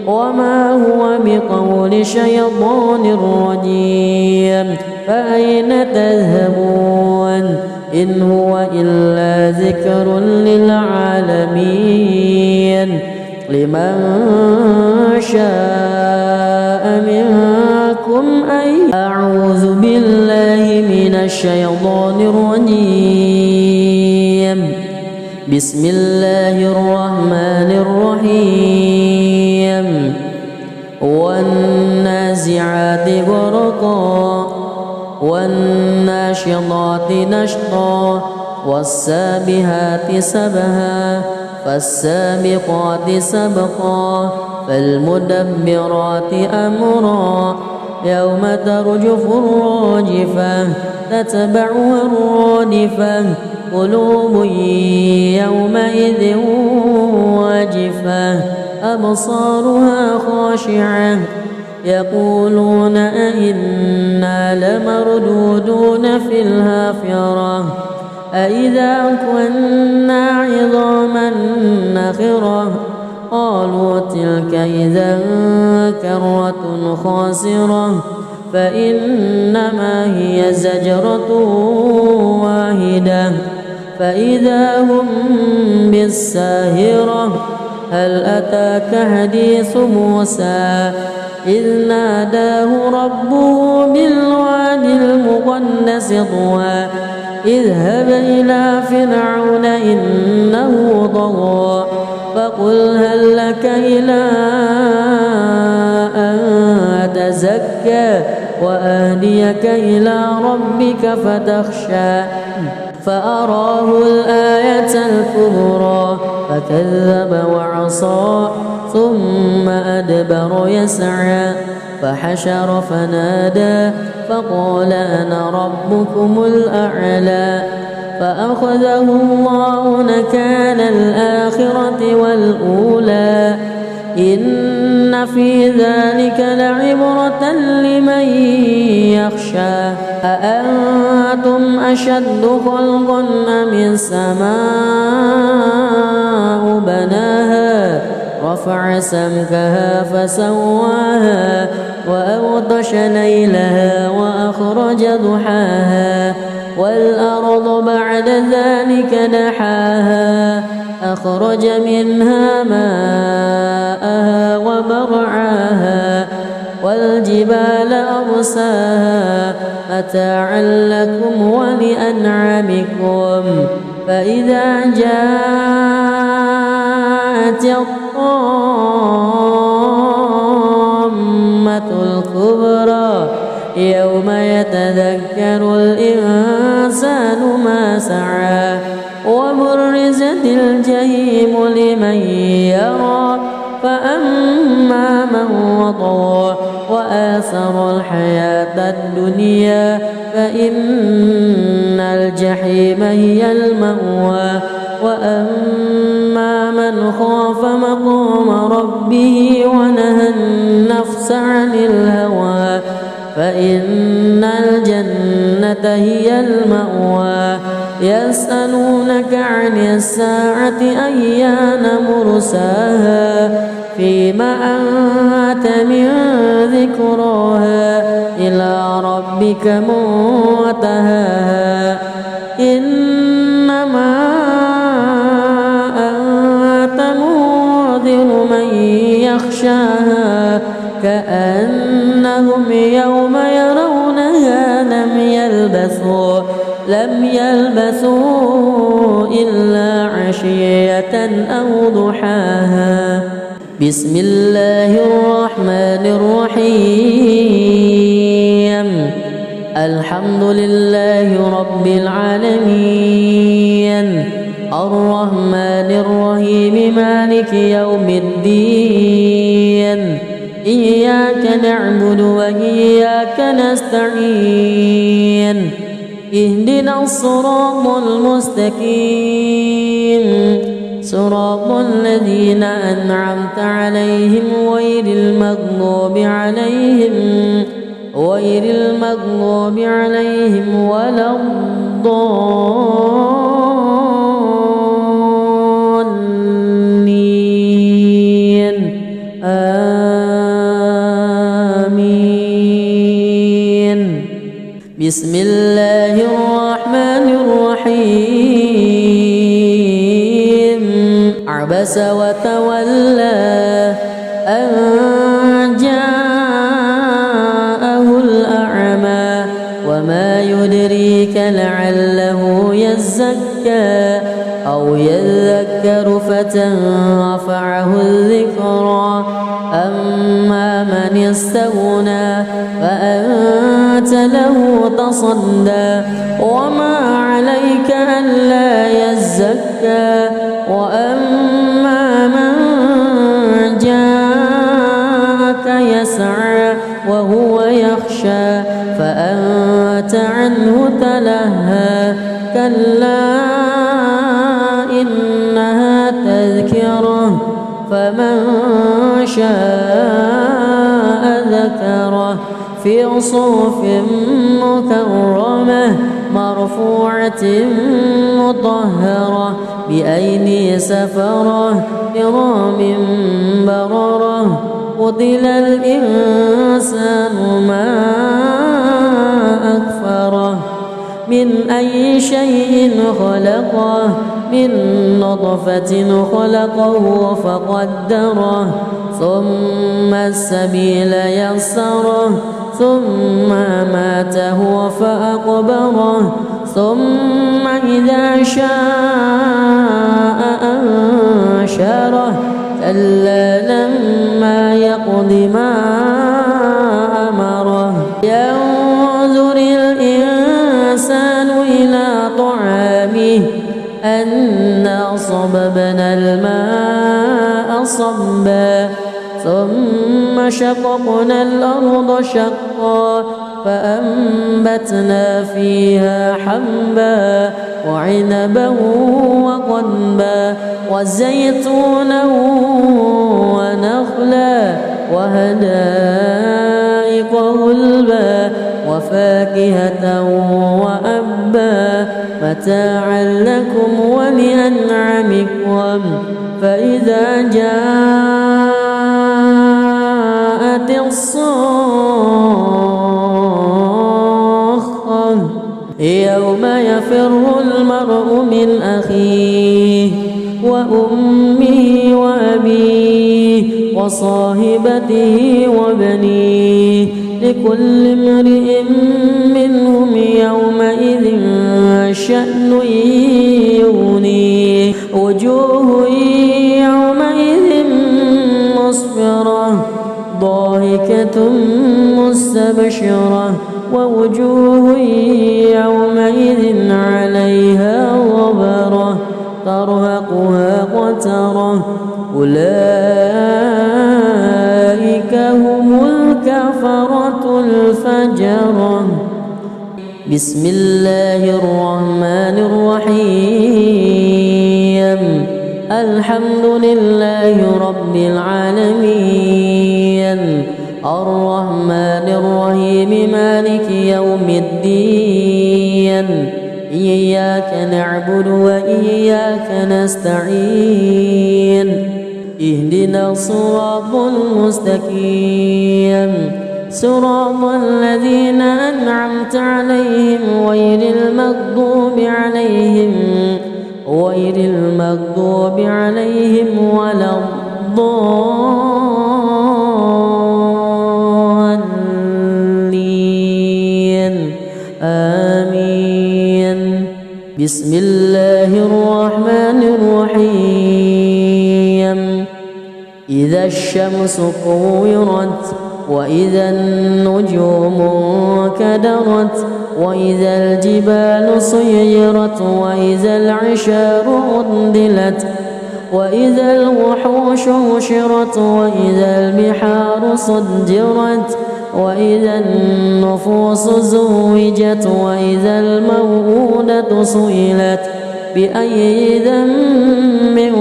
وما هو بقول شيطان رجيم فأين تذهبون إن هو إلا ذكر للعالمين لمن شاء منكم أن أعوذ بالله من الشيطان الرجيم بسم الله الرحمن الرحيم والنازعات غرقا والناشطات نشطا والسابحات سبها فالسابقات سبقا فالمدبرات أمرا يوم ترجف الراجفة تتبعها الرادفة قلوب يومئذ واجفة أبصارها خاشعة يقولون أئنا لمردودون في الحافرة أإذا كنا عظاما نخرة قالوا تلك إذا كرة خاسرة فإنما هي زجرة واحدة فإذا هم بالساهرة هل أتاك حديث موسى إذ ناداه ربه بالواد المقدس طوى اذهب إلى فرعون إنه طغى فقل هل لك إلى أن تزكى وأهديك إلى ربك فتخشى فأراه الآية الكبرى فكذب وعصى ثم أدبر يسعى فحشر فنادى فقال أنا ربكم الأعلى فأخذه الله نكال الآخرة والأولى إن في ذلك لعبرة لمن يخشى أأنتم أشد خلقا أم السماء بناها رفع سمكها فسواها وأغطش ليلها وأخرج ضحاها والأرض بعد ذلك دحاها أخرج منها ماءها ومرعاها والجبال أرساها متاعا لكم ولأنعامكم فإذا جاءت الطامة الكبرى يوم يتذكر الإنسان ما سعى وبرزت الجحيم لمن يرى فأما من وطغى وآثر الحياة الدنيا فإن الجحيم هي المأوى وأما من خاف مقام ربه ونهى النفس عن الهوى فإن الجنة هي المأوى يسألونك عن الساعة أيان مرساها فيما أنت من ذكراها إلى ربك منتهاها إنما أنت منذر من يخشاها كأنهم يوم يرونها لم يلبثوا إلا عشية أو ضحاها بسم الله الرحمن الرحيم الحمد لله رب العالمين الرحمن الرحيم مالك يوم الدين إياك نعبد وإياك نستعين اهدنا الصراط المستقيم صراط الذين أنعمت عليهم غير المغضوب عليهم ولا الضالين آمين بسم الله الرحمن الرحيم عبس وتولى أن جاءه الأعمى وما يدريك لعله يزكى أو يذكر فتنفعه الذكرى أما من استغنى فأنت له تصدى وما عليك ألا يزكى وأما من جاءك يسعى وهو يخشى فأنت عنه تلهى كلا إنها تذكرة فمن شاء ذكره في صحف مكرمة مرفوعة مطهرة بأيدي سفرة كرام بررة قتل الإنسان ما أكفره من أي شيء خلقه من نطفة خلقه فقدره ثم السبيل يسره ثم أماته فأقبره ثم إذا شاء أنشره كلا لما يقض ما أمره ينظر الإنسان إلى طعامه أنا صببنا الماء صبا ثم شققنا الأرض شقا فأنبتنا فيها حبا وعنبا وقضبا وزيتونا ونخلا وحدائق غلبا وفاكهة وأبا متاعا لكم ولأنعامكم فإذا جاءت الصاخة يوم يفر المرء من أخيه وأمه وأبيه وصاحبته وبنيه لكل امرئ منهم يومئذ شأن يغنيه وجوه يومئذ مسفرة ضاحكة مستبشرة ووجوه يومئذ عليها غبرة ترهقها قترة أولئك هم الكفرة الفجرة بسم الله الرحمن الرحيم الحمد لله رب العالمين الرحمن الرحيم مالك يوم الدين إياك نعبد وإياك نستعين اهدنا الصراط المستقيم صراط الذين أنعمت عليهم غير المغضوب عليهم ولا الضالين آمين بسم الله الرحمن الرحيم إذا الشمس كورت وإذا النجوم انكدرت وإذا الجبال سيرت وإذا العشار عطلت وإذا الوحوش حشرت وإذا البحار سجرت وإذا النفوس زوجت وإذا الموءودة سئلت بأي ذنب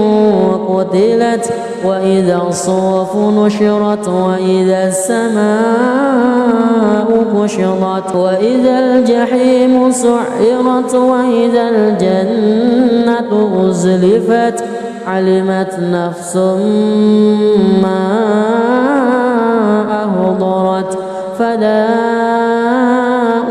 قتلت وإذا الصحف نشرت وإذا السماء كشطت وإذا الجحيم سعرت وإذا الجنة أزلفت علمت نفس ما أهضرت فلا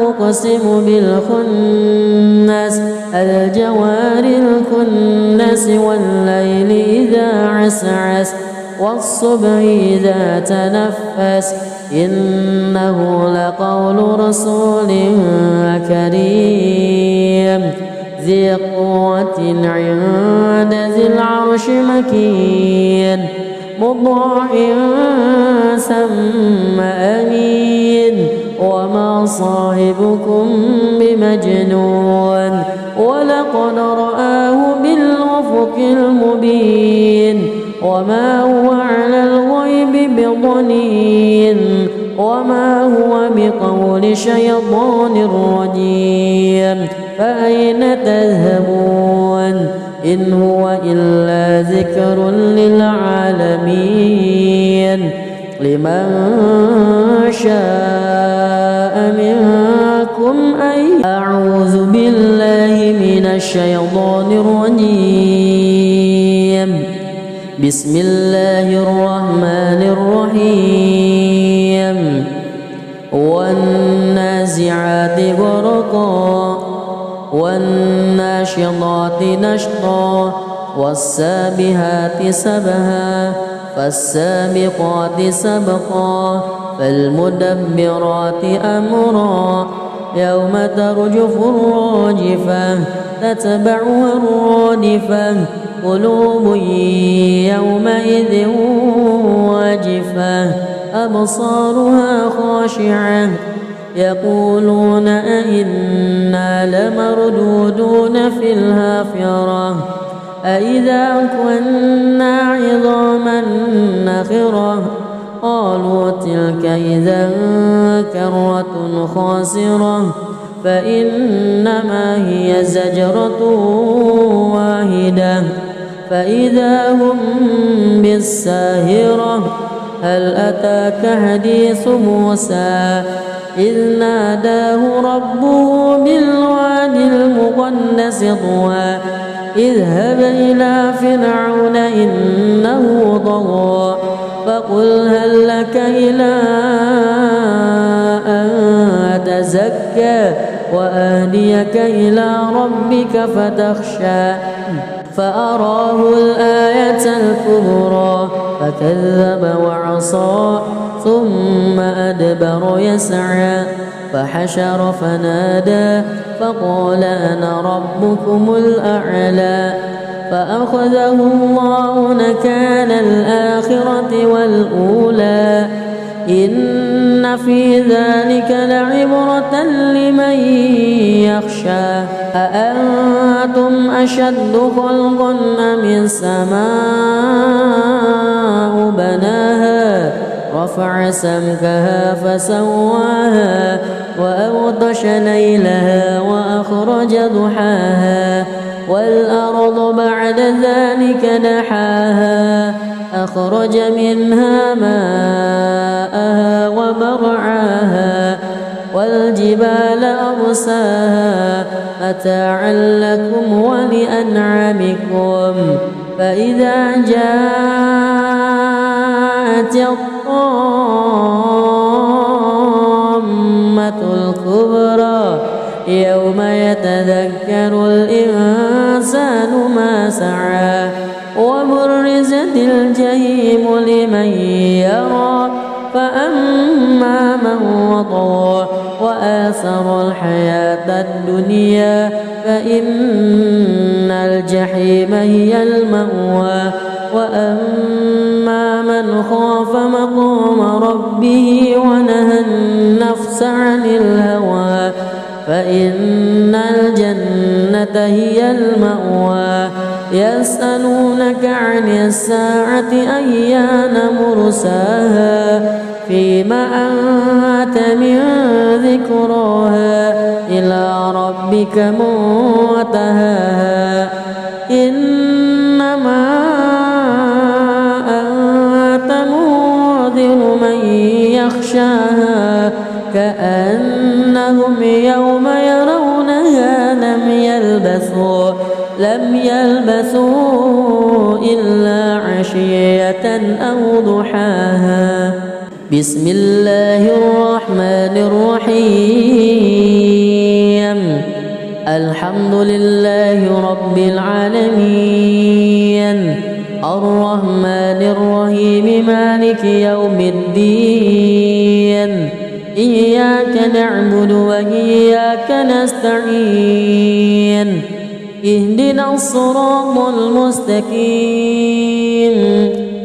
أقسم بالخنس الجوار الكنس والليل إذا عسعس والصبح إذا تنفس إنه لقول رسول كريم ذي قوة عند ذي العرش مكين مطاع ثم أمين وما صاحبكم بمجنون ولقد رآه بالأفق المبين وما هو على الغيب بضنين وما هو بقول شيطان رجيم فأين تذهبون إن هو إلا ذكر للعالمين لمن شاء منكم أن أعوذ الشيطان الرجيم. بسم الله الرحمن الرحيم. والنازعات غرقا والناشطات نشطا والسابحات سبها فالسابقات سبقا فالمدبرات أمرا يوم ترجف الراجفة تتبعها الرادفة قلوب يومئذ واجفة أبصارها خاشعة يقولون أئنا لمردودون في الحافرة أئذا كنا عظاما نخرة قالوا تلك إذا كرة خاسرة فإنما هي زجرة واحدة فإذا هم بالساهرة هل أتاك حديث موسى إذ ناداه ربه بالواد المقدس طوى اذهب إلى فرعون إنه طغى فقل هل لك إلى أن تزكى وأهديك إلى ربك فتخشى فأراه الآية الكبرى فكذب وعصى ثم أدبر يسعى فحشر فنادى فقال أنا ربكم الأعلى فأخذه الله نكال الآخرة والأولى إن في ذلك لعبرة لمن يخشى أأنتم أشد خلقا أم السماء بناها رفع سمكها فسواها وأغطش ليلها وأخرج ضحاها والأرض بعد ذلك دحاها أخرج منها ماءها ومرعاها والجبال أرساها متاعا لكم ولأنعامكم فإذا جاءت الطامة الكبرى يوم يتذكر الإنسان ما سعى وبرزت الجحيم لمن يرى فأما من وطغى وآثر الحياة الدنيا فإن الجحيم هي المأوى وأما من خاف مقام ربه ونهى النفس عن الهوى فإن الجنة هي المأوى يسألونك عن الساعة أيان مرساها فيما أنت من ذكراها إلى ربك منتهاها إنما أنت منذر من يخشاها كأنهم يوم يرونها لم يلبثوا إلا عشية أو ضحاها بسم الله الرحمن الرحيم الحمد لله رب العالمين الرحمن الرحيم مالك يوم الدين إياك نعبد وإياك نستعين اهدنا الصراط المستقيم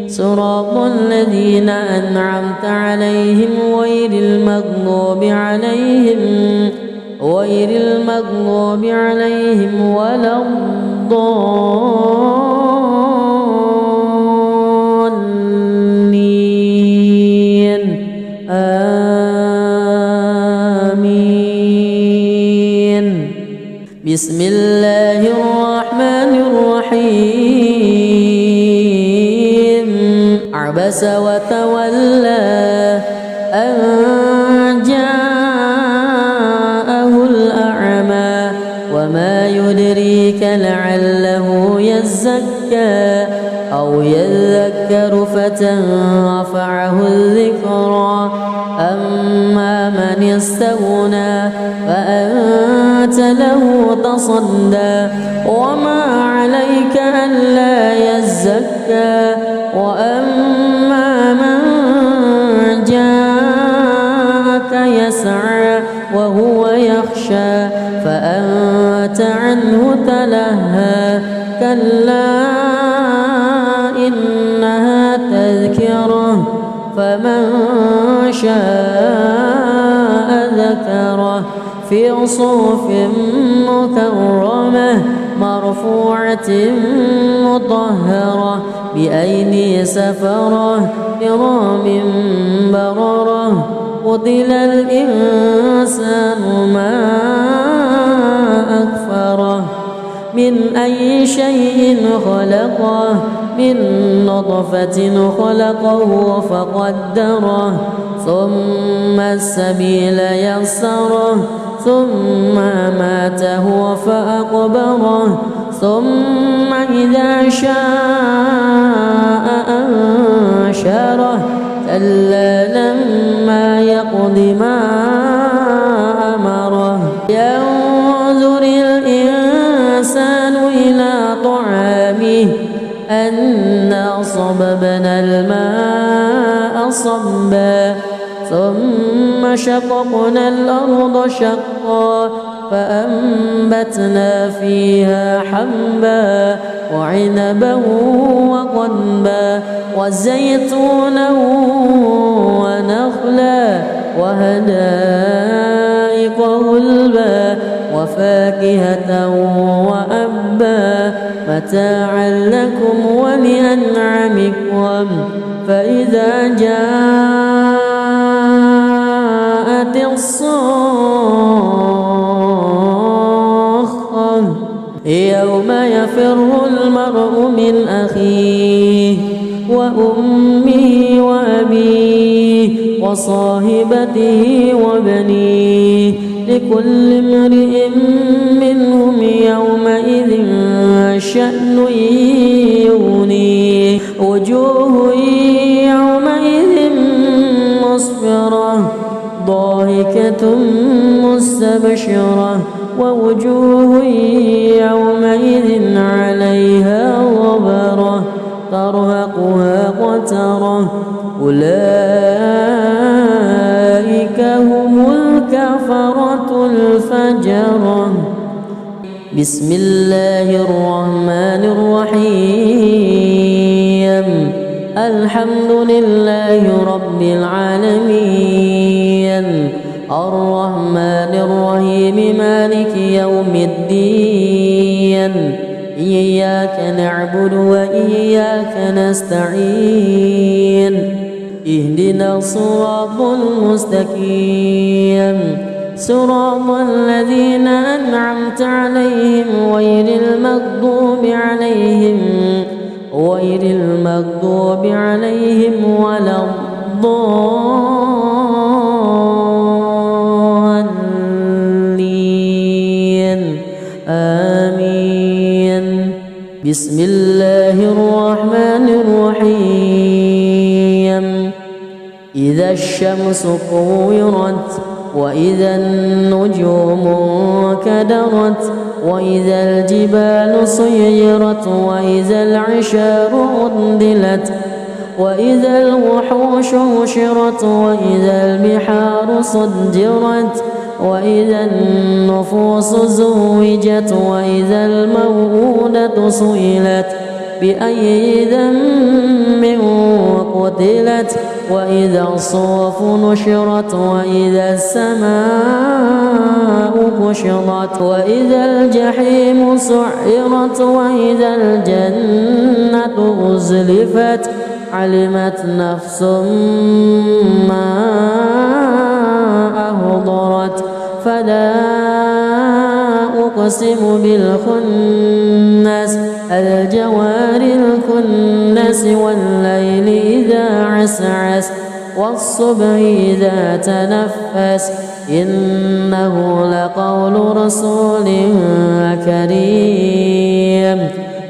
صراط الذين أنعمت عليهم غير المغضوب عليهم ولا الضالين آمين بسم الله الرحمن الرحيم عبس وتولى أن جاءه الأعمى وما يدريك يزكى أو يذكر فتنفعه الذكرى أما من استغنى فأنت له تصدى وما عليك ألا يزكى وأما من جاءك يسعى وهو يخشى فأنت عنه تلهى كلا إنها تذكرة فمن شاء ذكره في صحف مكرمة مرفوعة مطهرة بأيدي سفرة كرام بررة قتل الإنسان ما أكفره من أي شيء خلقه من نطفة خلقه فقدره ثم السبيل يسره ثم ماته فأقبره ثم إذا شاء أنشره كلا لما يقض ما أمره ينظر الإنسان إلى طعامه أنا صببنا الماء صبا ثم شققنا الأرض شقا فأنبتنا فيها حبا وعنبا وقضبا وزيتونا ونخلا وحدائق غلبا وفاكهة وأبا متاعا لكم ولأنعامكم فإذا جاءت الصاخة يوم يفر المرء من أخيه وأمه وأبيه وصاحبته وبنيه لكل امرئ منهم يومئذ شأن يغنيه وجوه يومئذ مسفرة ضاحكة مستبشرة ووجوه يومئذ عليها غبرة ترهقها قترة أولئك هم الكفرة الفجرة بسم الله الرحمن الرحيم الحمد لله رب العالمين الرحمن الرحيم مالك يوم الدين إياك نعبد وإياك نستعين اهدنا الصراط المستقيم صراط الذين أنعمت عليهم غير المغضوب عليهم ولا الضالين آمين بسم الله الرحمن الرحيم إذا الشمس كورت وإذا النجوم كدرت وإذا الجبال سيرت وإذا العشار عطلت وإذا الوحوش حشرت وإذا البحار سجرت وإذا النفوس زوجت وإذا الموءودة سئلت بأي ذنب قتلت وإذا الصحف نشرت وإذا السماء كشطت وإذا الجحيم سعرت وإذا الجنة أزلفت علمت نفس ما أهضرت فلا أقسم بالخنس الجوار الكنس والليل إذا عسعس والصبح إذا تنفس إنه لقول رسول كريم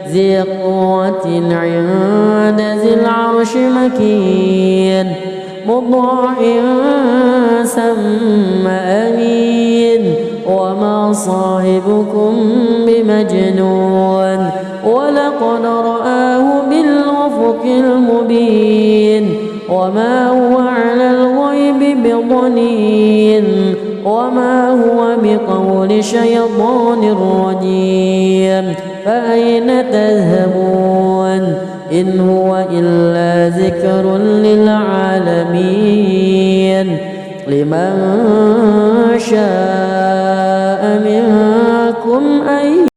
ذي قوة عند ذي العرش مكين مطاع ثم أمين وما صاحبكم بمجنون ولقد رآه بالأفق المبين وما هو على الغيب بضنين وما هو بقول شيطان رجيم فأين تذهبون إن هو إلا ذكر للعالمين لمن شاء منكم أن